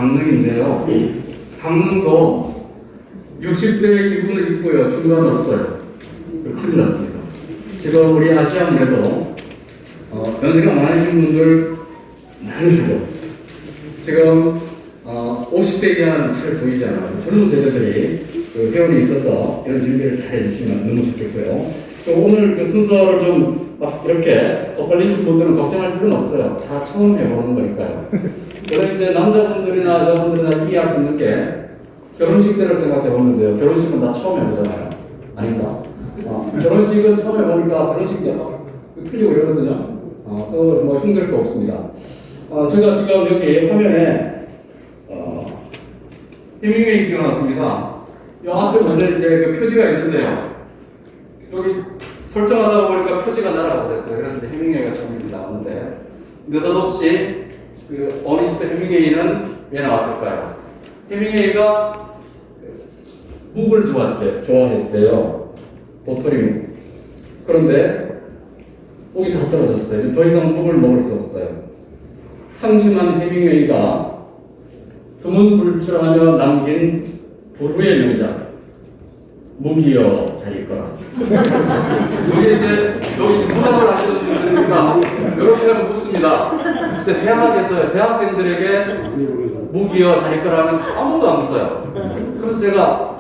강릉인데요. 강릉도 60대 이분은 있고요. 중간 없어요. 큰일 났습니다. 지금 우리 아시아문에도 연세가 많으신 분들 많으시고 지금 50대 이하는 잘 보이잖아요. 젊은 세대들이 그 회원이 있어서 이런 준비를 잘 해주시면 너무 좋겠고요. 또 오늘 그 순서를 좀 막 이렇게 엇갈리신 분들은 걱정할 필요는 없어요. 다 처음 해보는 거니까요. 그래서 이제 남자분들이나 여자분들이나 이해할 수 있는 게 결혼식 때를 생각해 보는데요. 결혼식은 다 처음 해보잖아요. 아닌가? 결혼식은 처음 해보니까 결혼식 때 틀리고 이러거든요. 그거 뭐 힘들 거 없습니다. 제가 지금 여기 화면에 해밍웨이 띄워놨습니다. 이 앞에 보면 이제 그 표지가 있는데요. 여기 설정하다 보니까 표지가 날아가 버렸어요. 그래서 해밍웨이가 처음 나왔는데 느닷없이 그 어니스트 해밍웨이는 왜 나왔을까요? 해밍웨이가 묵을 좋아했대요. 도토리묵. 그런데 목이 다 떨어졌어요. 더 이상 묵을 먹을 수 없어요. 상심한 해밍웨이가 두문불출하며 남긴 불후의 명작 묵이여 잘 있거라. 여기 이제 문학을 하시는 분들이니까 이렇게 하면 묻습니다. 근데 대학에서 대학생들에게 묵이여 잘 있거라 하면 아무도 안 웃어요. 그래서 제가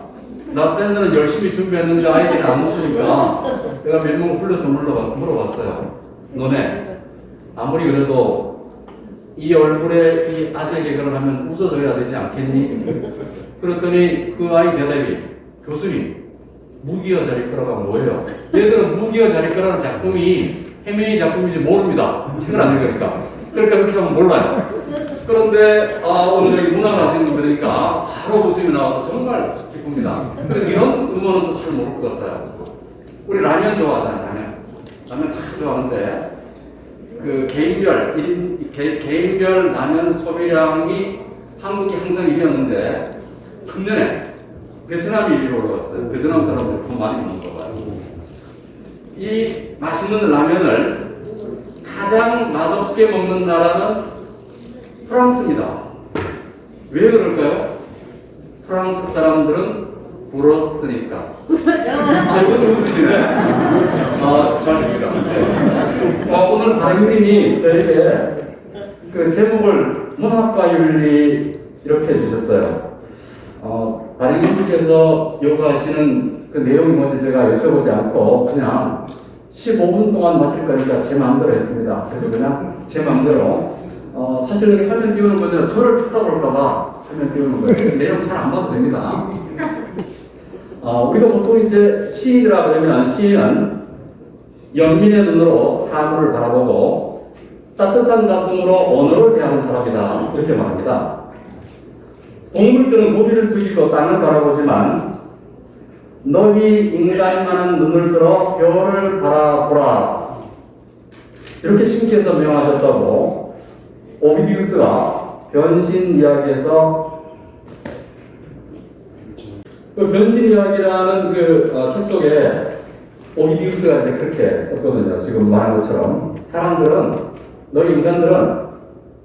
나 때는 열심히 준비했는데 아이들이 안 웃으니까 내가 몇 명 불러서 물어봤어요. 너네 아무리 그래도 이 얼굴에 이 아재 개그를 하면 웃어줘야 되지 않겠니? 그랬더니 그 아이 대답이 교수님 무기여 잘 있거라가 뭐예요? 얘들은 무기여 잘 있거라는 작품이 해밍웨이 작품인지 모릅니다. 책을 안 읽으니까. 그러니까 그렇게 하면 몰라요. 그런데 오늘 여기 문학을 하시는 분들이니까 바로 웃음이 나와서 정말 기쁩니다. 그런데 이런 음원은 또 잘 모를 것 같아요. 우리 라면 좋아하잖아요. 라면 다 좋아하는데 그 개인별 라면 소비량이 한국이 항상 1위였는데 금년에 베트남이 1위로 올라갔어요. 베트남 사람들이 더 많이 먹는 거 봐요. 이 맛있는 라면을 가장 맛없게 먹는 나라는 프랑스입니다. 왜 그럴까요? 프랑스 사람들은 불었으니까. 이것도 웃으시네. 잘 됩니다. 오늘 박유린이 저에게 그 제목을 문학과 윤리 이렇게 해주셨어요. 발행인께서 요구하시는 그 내용이 뭔지 제가 여쭤보지 않고 그냥 15분 동안 마칠 거니까 제 마음대로 했습니다. 그래서 그냥 제 마음대로 사실 여기 화면 띄우는 건요 저를 쳐다볼까봐 화면 띄우는 거예요. 내용 잘 안 봐도 됩니다. 우리가 보통 이제 시인이라 그러면 시인은 연민의 눈으로 사물을 바라보고 따뜻한 가슴으로 언어를 대하는 사람이다 이렇게 말합니다. 동물들은 고개를 숙이고 땅을 바라보지만 너희 인간만은 눈을 들어 별을 바라보라 이렇게 신께서 명하셨다고 오비디우스가 변신 이야기에서 그 변신 이야기라는 그 책 속에 오비디우스가 이제 그렇게 썼거든요. 지금 말한 것처럼 사람들은 너희 인간들은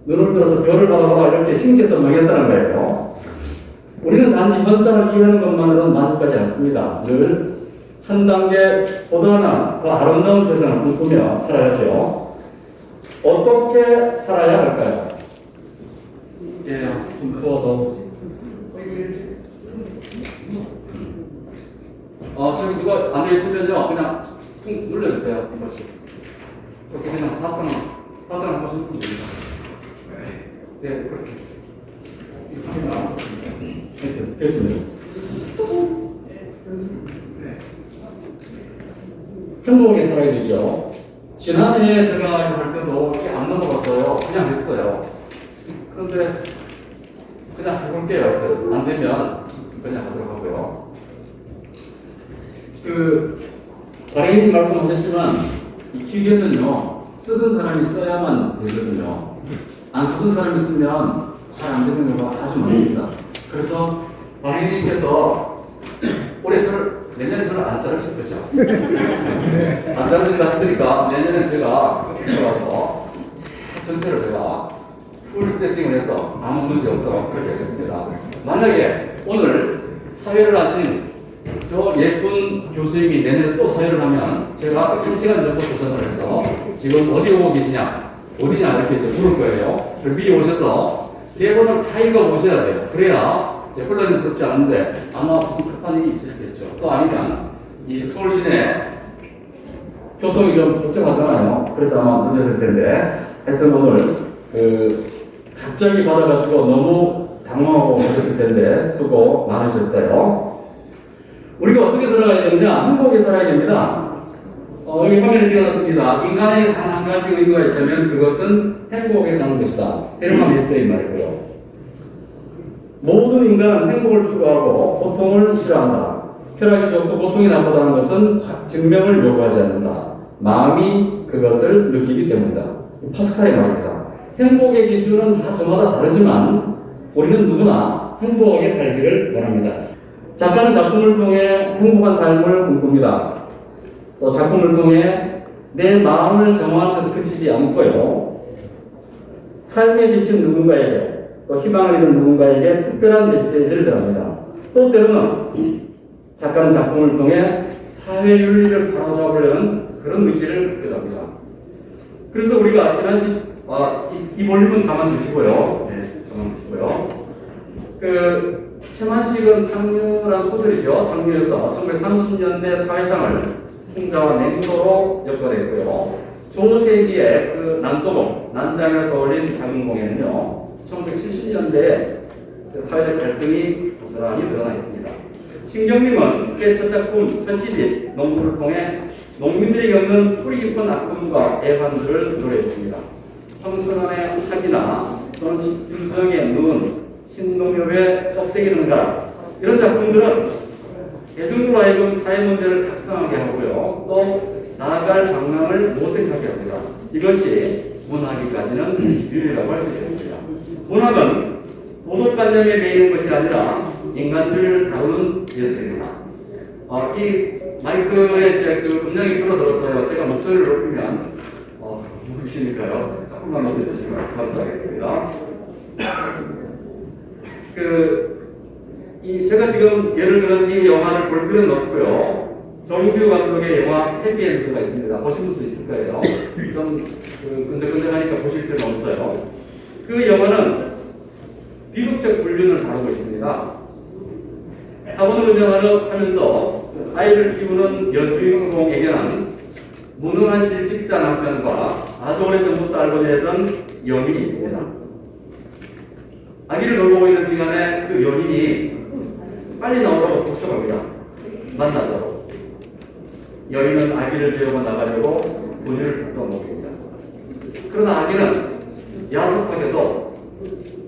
눈을 들어서 별을 바라보라 이렇게 신께서 명했다는 거예요. 우리는 단지 현상을 이해하는 것만으로는 만족하지 않습니다. 늘 한 단계 보다 더 아름다운 세상을 꿈꾸며 살아야죠. 어떻게 살아야 할까요? 예, 좀 도와줘. 저기 누가 앉아있으면요, 그냥 퉁 눌러주세요. 한 번씩. 그렇게 그냥 하트는 한 번씩 누르면 됩니다. 네, 그렇게. 됐습니다. 행복하게 살아야 되죠. 지난해 제가 할 때도 이렇게 안 넘어갔어요. 그냥 했어요. 그런데 그냥 해볼게요. 안 되면 그냥 하도록 하고요. 발행님 말씀하셨지만 이 기계는요 쓰던 사람이 써야만 되거든요. 안 쓰던 사람이 쓰면 잘 안 되는 경우가 아주 많습니다. 그래서 발행님께서 올해 내년에 저를 안 자르실 거죠? 안 자르신다 했으니까 내년에 제가 들어와서 전체를 제가 풀 세팅을 해서 아무 문제 없도록 그렇게 하겠습니다. 만약에 오늘 사회를 하신 저 예쁜 교수님이 내년에 또 사회를 하면 제가 1시간 정도 도전을 해서 지금 어디 오고 계시냐, 어디냐 이렇게 이제 물을 거예요. 그래서 미리 오셔서 대본을 다 읽어보셔야 돼요. 그래야 이제 혼란스럽지 않은데 아마 무슨 급한 일이 있을겠죠. 또 아니면 이 서울 시내 교통이 좀 복잡하잖아요. 그래서 아마 늦어질 텐데 하여튼 오늘 갑자기 받아가지고 너무 당황하고 오셨을 텐데 수고 많으셨어요. 우리가 어떻게 살아가야 되느냐? 행복하게 살아야 됩니다. 여기 화면에 띄워놨습니다. 인간의 단 한 가지 의무가 있다면 그것은 행복하게 사는 것이다. 헤르만 헤세의 말이고요. 모든 인간은 행복을 추구하고 고통을 싫어한다. 쾌락이 좋고 고통이 나쁘다는 것은 증명을 요구하지 않는다. 마음이 그것을 느끼기 때문이다. 파스칼의 말입니다. 행복의 기준은 다 저마다 다르지만 우리는 누구나 행복하게 살기를 원합니다. 작가는 작품을 통해 행복한 삶을 꿈꿉니다. 또 작품을 통해 내 마음을 정화하는 것에 그치지 않고요. 삶에 지친 누군가에게 또 희망을 잃은 누군가에게 특별한 메시지를 전합니다. 또 때로는 작가는 작품을 통해 사회윤리를 바로잡으려는 그런 의지를 갖기도 합니다. 그래서 우리가 이 볼륨은 가만 두시고요. 네, 가만 두시고요. 최만식은 탕류라는 소설이죠. 탕류에서 1930년대 사회상을 풍자와 냉소로 엮어냈고요. 조세기의 난소봉, 난장에서 어울린 작은 공예는요, 1970년대에 사회적 갈등이 고스란히 드러나 있습니다. 신경림은 그의 첫 작품, 첫 시집, 농부를 통해 농민들이 겪는 뿌리 깊은 아픔과 애환들을 노래했습니다. 청순한의 학이나 또는 인성의 눈, 신동엽의 껍데기는 가라, 이런 작품들은 대중으로 하여금 사회 문제를 각성하게 하고요. 또 나아갈 방향을 모색하게 합니다. 이것이 문학이까지는 윤리라고 할 수 있겠습니다. 문학은 도덕관념에 매이는 것이 아니라 인간들을 다루는 예술입니다. 이 마이크에 음량이 줄어들었어요. 제가 목소리를 높이면 모르시니까요. 조금만 높여주시면 감사하겠습니다. 제가 지금 예를 들어 이 영화를 볼 필요는 없고요. 정규 감독의 영화 해피엔드가 있습니다. 보신 분도 있을 거예요. 좀 끈적끈적하니까 보실 필요는 없어요. 그 영화는 비극적 불륜을 다루고 있습니다. 학원을 운영하면서 아이를 키우는 여주인공에게는 무능한 실직자 남편과 아주 오래전부터 알고 지내던 연인이 있습니다. 아기를 돌보고 있는 시간에 그 연인이 빨리 나오라고 독촉합니다. 만나자고. 여인은 아기를 재우고 나가려고 분유를 다 써먹습니다. 그러나 아기는 야속하게도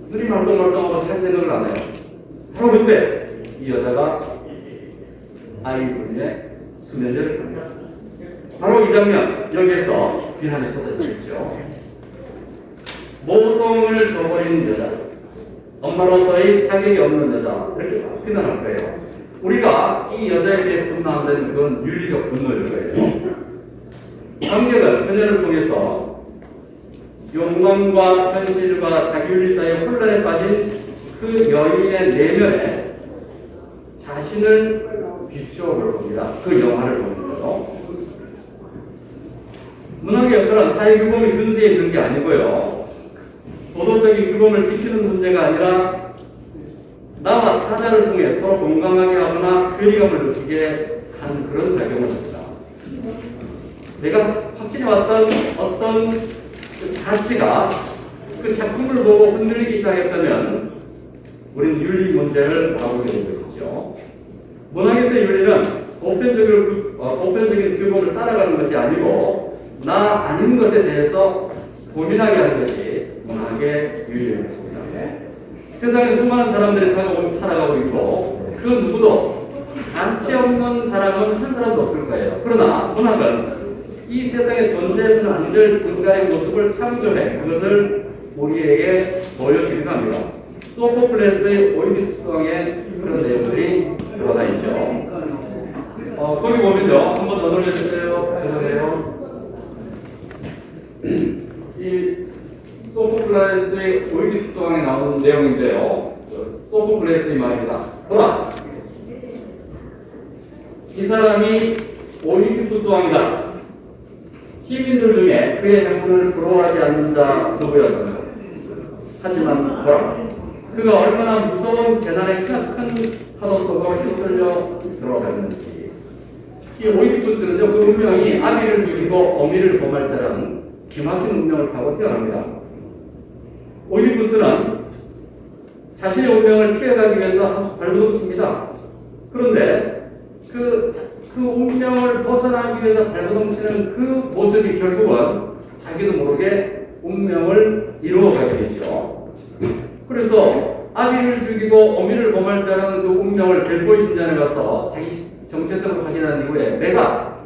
눈이 말똥말똥하고 잘 생각을 안 해요. 바로 그때 이 여자가 아이 분유에 수면제를 합니다. 바로 이 장면, 여기에서 비난이 쏟아지겠죠. 모성을 저버린 여자, 엄마로서의 자격이 없는 여자, 이렇게 비난할 거예요. 우리가 이 여자에게 분노한다는 그건 윤리적 분노일 거예요. 관객은 그녀를 통해서 욕망과 현실과 자기윤리 사이의 혼란에 빠진 그 여인의 내면에 자신을 비추어 볼 겁니다. 그 영화를 보면서요. 문학의 역할은 사회규범이 준수해 있는 게 아니고요. 도덕적인 규범을 지키는 문제가 아니라 나와 타자를 통해 서로 공감하게 하거나 괴리감을 느끼게 하는 그런 작용을 합니다. 내가 확신해 왔던 어떤 그 가치가 그 작품을 보고 흔들리기 시작했다면 우리는 윤리 문제를 바라보게 되는 것이죠. 문학에서의 윤리는 보편적인 규범을 따라가는 것이 아니고 나 아닌 것에 대해서 고민하게 하는 것이 문학의 윤리인 것입니다. 세상에 수많은 사람들이 살아가고 있고 그 누구도 가치 없는 사람은 한 사람도 없을 거예요. 그러나 문학은 이 세상에 존재해서는 안 될 인간의 모습을 창조해 그것을 우리에게 보여주기도 합니다. 소포클레스의 오이디푸스왕의 그런 내용들이 들어가 있죠. 거기 보면요. 한 번 더 놀려주세요. 죄송해요. 이 소포클레스의 왕에 나오는 내용인데요. 소포클레스의 말입니다. 보라, 이 사람이 오이디푸스 왕이다. 시민들 중에 그의 행운을 부러워하지 않는 자 누구였느냐. 하지만 보라, 그가 얼마나 무서운 재난의 큰 파도 속으로 휩쓸려 들어갔는지. 이 오이디푸스는요, 그 운명이 아비를 죽이고 어미를 범할 자라는 기막힌 운명을 타고 태어납니다. 오이디푸스는 자신의 운명을 피해가기 위해서 발버둥칩니다. 그런데 그 운명을 벗어나기 위해서 발버둥치는 그 모습이 결국은 자기도 모르게 운명을 이루어가게 되죠. 그래서 아비를 죽이고 어미를 범할 자라는 그 운명을 벨보이 신전에 가서 자기 정체성을 확인한 이후에 내가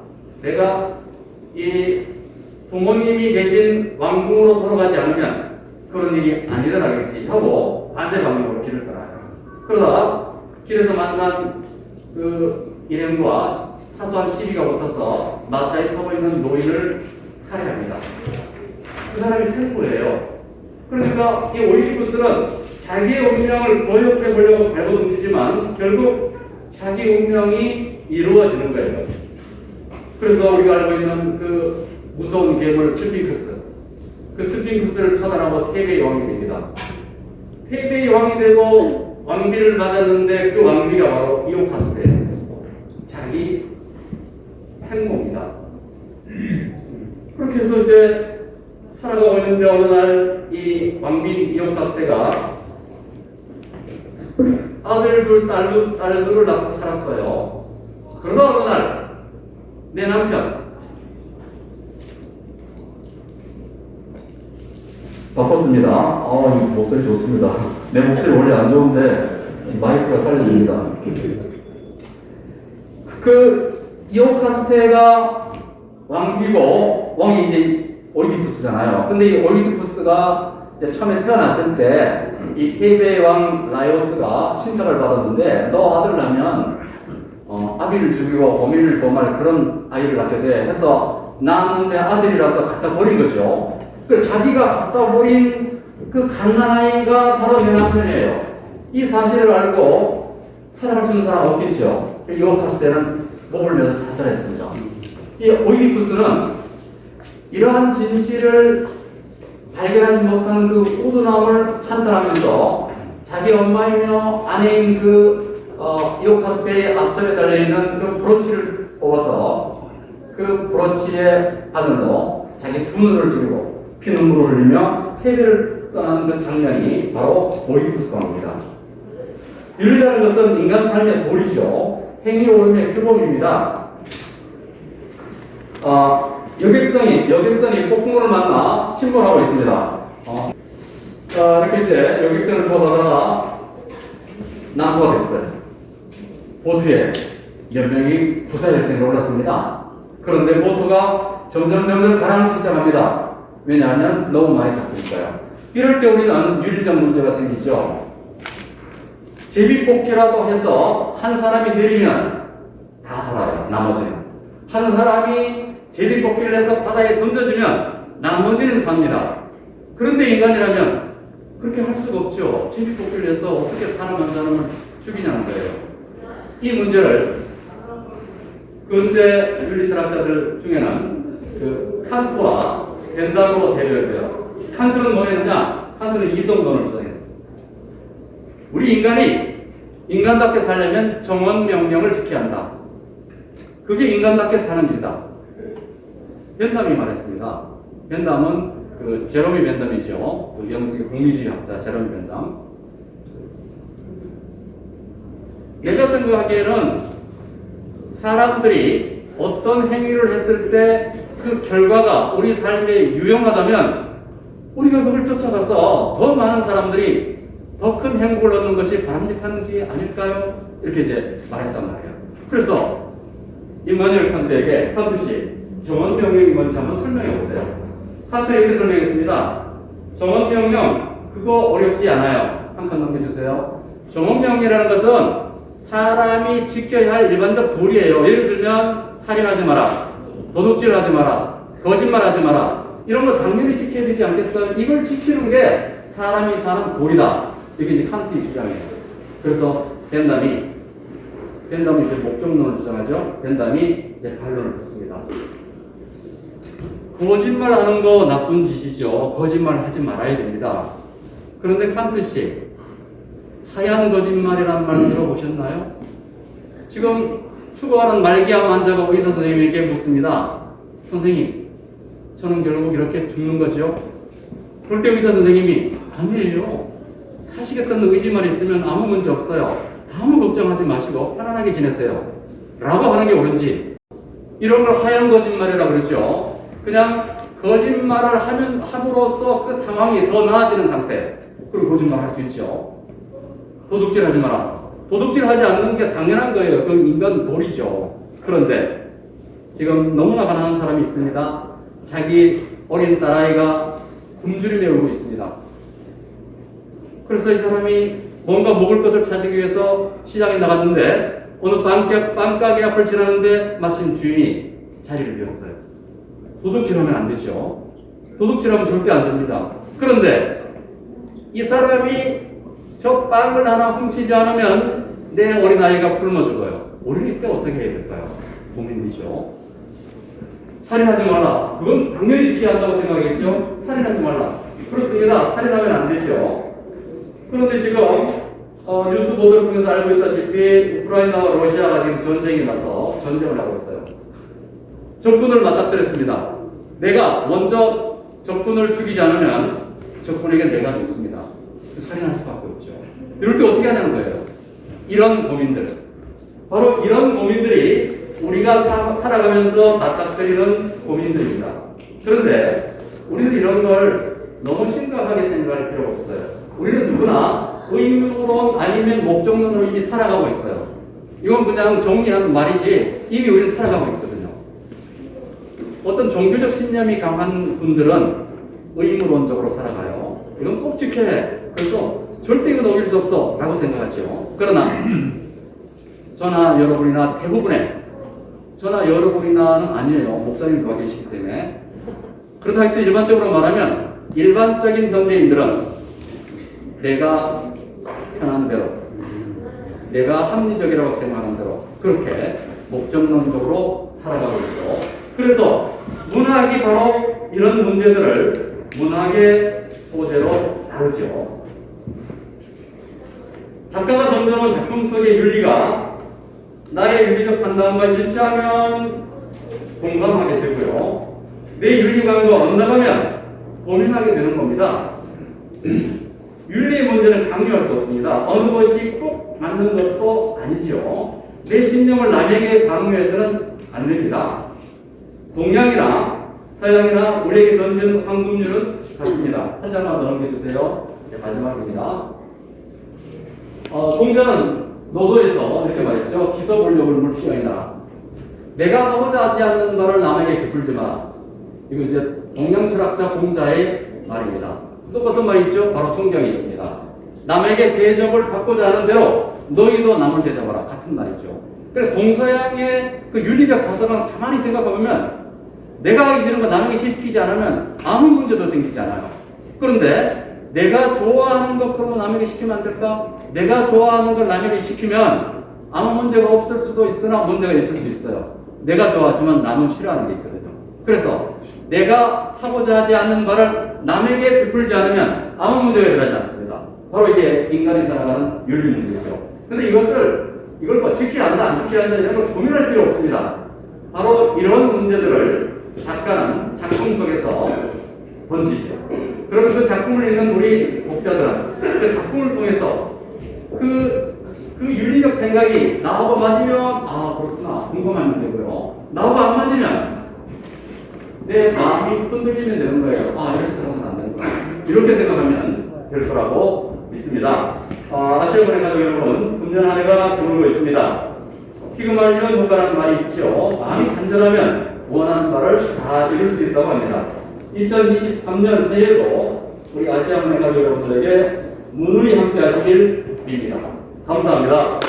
이 부모님이 계신 왕궁으로 돌아가지 않으면 그런 일이 안 일어나겠지 하고 반대 방향으로 길을 떠나요. 그러다 길에서 만난 그 일행과 사소한 시비가 붙어서 마차에 타고 있는 노인을 살해합니다. 그 사람이 생부예요. 그러니까 이 오이디푸스는 자기의 운명을 거역해 보려고 발버둥치지만 결국 자기 운명이 이루어지는 거예요. 그래서 우리가 알고 있는 그 무서운 괴물 스핑크스, 그 스핑크스를 처단하고 테베이 왕이 됩니다. 테베이 왕이 되고 왕비를 맞았는데 그 왕비가 바로 이오카스예요. 자기 생모입니다. 그렇게 해서 이제 살아가고 있는데 어느 날 이 왕비 이오카스테가 아들 둘, 딸 둘을 낳고 살았어요. 그러다 어느 날 내 남편 바꿨습니다. 목소리 좋습니다. 내 목소리 원래 안 좋은데 마이크가 살려줍니다. 그 이오카스테가 왕비고 왕이 이제 오이디푸스잖아요. 근데 이 오이디푸스가 처음에 태어났을 때 이 테베이 왕 라이오스가 신탁을 받았는데 너 아들 낳으면 아비를 죽이고 어미를 범할 그런 아이를 낳게 돼 해서 낳았는데 아들이라서 갖다 버린 거죠. 그 자기가 갖다 버린 그 갓난아이가 바로 내 남편이에요. 이 사실을 알고 살아갈 수 있는 사람 없겠죠. 이오카스테는 목을 내서 자살했습니다. 이 오이디푸스는 이러한 진실을 발견하지 못한 그 우둔함을 한탄하면서 자기 엄마이며 아내인 이오카스테의 앞선에 달려있는 그 브로치를 뽑아서 그 브로치의 바늘로 자기 두 눈을 찌르고 피눈물을 흘리며 테베를 떠나는 그 장면이 바로 오이디푸스 왕입니다. 윤리라는 것은 인간 삶의 도리죠. 행위 오름의 규범입니다. 여객선이 폭풍우를 만나 침몰하고 있습니다. 이렇게 이제 여객선을 타고 가다가 난포가 됐어요. 보트에 몇 명이 구사열생을 올랐습니다. 그런데 보트가 점점 가라앉기 시작합니다. 왜냐하면 너무 많이 탔으니까요. 이럴 때 우리는 윤리적 문제가 생기죠. 제비뽑기라도 해서 한 사람이 내리면 다 살아요. 나머지는. 한 사람이 제비뽑기를 해서 바다에 던져주면 나머지는 삽니다. 그런데 인간이라면 그렇게 할 수가 없죠. 제비뽑기를 해서 어떻게 사람 한 사람을 죽이냐는 거예요. 이 문제를 근세 윤리 철학자들 중에는 그 칸트와 벤담으로 대별돼요. 칸트는 뭐였냐? 칸트는 이성론을 주장했어요. 우리 인간이 인간답게 살려면 정원 명령을 지켜야 한다. 그게 인간답게 사는 길이다. 벤담이 말했습니다. 벤담은 그 제로미 벤담이죠. 그 영국의 공리주의 학자 제로미 벤담. 내가 생각하기에는 사람들이 어떤 행위를 했을 때 그 결과가 우리 삶에 유용하다면 우리가 그걸 쫓아가서 더 많은 사람들이 더 큰 행복을 얻는 것이 바람직한 게 아닐까요? 이렇게 이제 말했단 말이에요. 그래서 임마누엘 칸트에게 칸트씨 정원명령이 뭔지 한번 설명해 보세요. 칸트 이렇게 설명했습니다. 정원명령 그거 어렵지 않아요. 한 칸 넘겨주세요. 정원명령이라는 것은 사람이 지켜야 할 일반적 도리예요. 예를 들면 살인하지 마라, 도둑질하지 마라, 거짓말하지 마라. 이런 거 당연히 지켜야 되지 않겠어요? 이걸 지키는 게 사람이 사는 골이다. 이게 이제 칸트의 주장이에요. 그래서 벤담이 이제 목적론을 주장하죠. 벤담이 이제 반론을 했습니다. 거짓말하는 거 나쁜 짓이죠. 거짓말 하지 말아야 됩니다. 그런데 칸트 씨, 하얀 거짓말이라는 말 들어보셨나요? 지금 추구하는 말기암 환자가 의사 선생님에게 묻습니다. 선생님, 저는 결국 이렇게 죽는 거죠? 그럴 때 의사 선생님이 아니에요. 사시겠다는 의지만 있으면 아무 문제 없어요. 아무 걱정하지 마시고 편안하게 지내세요. 라고 하는 게 옳은지, 이런 걸 하얀 거짓말이라고 그러죠. 그냥 거짓말을 함으로써 그 상황이 더 나아지는 상태. 그리고 거짓말 할 수 있죠. 도둑질 하지 마라. 도둑질 하지 않는 게 당연한 거예요. 그건 인간 도리죠. 그런데 지금 너무나 가난한 사람이 있습니다. 자기 어린 딸아이가 굶주림에 울고 있습니다. 그래서 이 사람이 뭔가 먹을 것을 찾기 위해서 시장에 나갔는데 어느 빵가게 앞을 지나는데 마침 주인이 자리를 비웠어요. 도둑질하면 안 되죠. 도둑질하면 절대 안 됩니다. 그런데 이 사람이 저 빵을 하나 훔치지 않으면 내 어린아이가 굶어 죽어요. 우리는 이때 어떻게 해야 될까요? 고민이죠. 살인하지 말라. 그건 당연히 지켜야 한다고 생각했죠. 살인하지 말라. 그렇습니다. 살인하면 안 되죠. 그런데 지금 뉴스 보도를 통해서 알고 있다시피 우크라이나와 러시아가 지금 전쟁이 나서 전쟁을 하고 있어요. 적군을 맞닥뜨렸습니다. 내가 먼저 적군을 죽이지 않으면 적군에게 내가 죽습니다. 살인할 수밖에 없죠. 이럴 때 어떻게 하냐는 거예요. 이런 고민들. 바로 이런 고민들이 우리가 살아가면서 맞닥뜨리는 고민들입니다. 그런데 우리는 이런 걸 너무 심각하게 생각할 필요가 없어요. 우리는 누구나 의무론 아니면 목적론으로 이미 살아가고 있어요. 이건 그냥 정리하는 말이지 이미 우리는 살아가고 있거든요. 어떤 종교적 신념이 강한 분들은 의무론적으로 살아가요. 이건 꼭 지켜야 해. 그래서 절대 이건 어길 수 없어 라고 생각하죠. 그러나 저나 여러분이나는 아니에요. 목사님 와 계시기 때문에. 그렇다 할 때 일반적으로 말하면 일반적인 현대인들은 내가 편한 대로, 내가 합리적이라고 생각하는 대로 그렇게 목적론적으로 살아가고 있죠. 그래서 문학이 바로 이런 문제들을 문학의 소재로 다루죠. 작가가 던져놓은 작품 속의 윤리가 나의 윤리적 판단과 일치하면 공감하게 되고요. 내 윤리관과 엇나가면 고민하게 되는 겁니다. 윤리의 문제는 강요할 수 없습니다. 어느 것이 꼭 맞는 것도 아니죠. 내 신념을 남에게 강요해서는 안 됩니다. 동양이나 서양이나 우리에게 던진 황금률은 같습니다. 한 장만 더 넘겨주세요. 네, 마지막입니다. 공자는 노도에서 이렇게 말했죠. 기서본력을 물시하이다. 내가 하고자 하지 않는 말을 남에게 베풀지 마라. 이거 이제 동양 철학자 공자의 말입니다. 똑같은 말이 있죠. 바로 성경에 있습니다. 남에게 대접을 받고자 하는 대로 너희도 남을 대접하라. 같은 말이죠. 그래서 동서양의 그 윤리적 사상을 가만히 생각해보면 내가 하기 싫은 거 남에게 시키지 않으면 아무 문제도 생기지 않아요. 그런데 내가 좋아하는 것 그러면 남에게 시키면 안 될까? 내가 좋아하는 걸 남에게 시키면 아무 문제가 없을 수도 있으나 문제가 있을 수 있어요. 내가 좋아하지만 남은 싫어하는 게 있거든요. 그래서 내가 하고자 하지 않는 말을 남에게 베풀지 않으면 아무 문제가 일어나지 않습니다. 바로 이게 인간이 살아가는 윤리 문제죠. 근데 이걸 뭐 지켜야 한다, 안 지켜야 한다 이런 걸 고민할 필요 없습니다. 바로 이런 문제들을 작가는 작품 속에서 던지죠. 그러면 그 작품을 읽는 우리 독자들은 그 작품을 통해서 그 윤리적 생각이 나하고 맞으면 아 그렇구나 궁금하면 되고요. 나하고 안 맞으면 내 마음이 흔들리면 되는 거예요. 아 이렇게 생각하면 안 된다. 이렇게 생각하면 될 거라고 믿습니다. 아시아문의 가족 여러분, 금년 한 해가 저물고 있습니다. 피그말리온 효과라는 말이 있죠. 마음이 간절하면 원하는 바를 다 이룰 수 있다고 합니다. 2023년 새해도 우리 아시아문의 가족 여러분들에게 무누이 함께 하시길 빕니다. 감사합니다.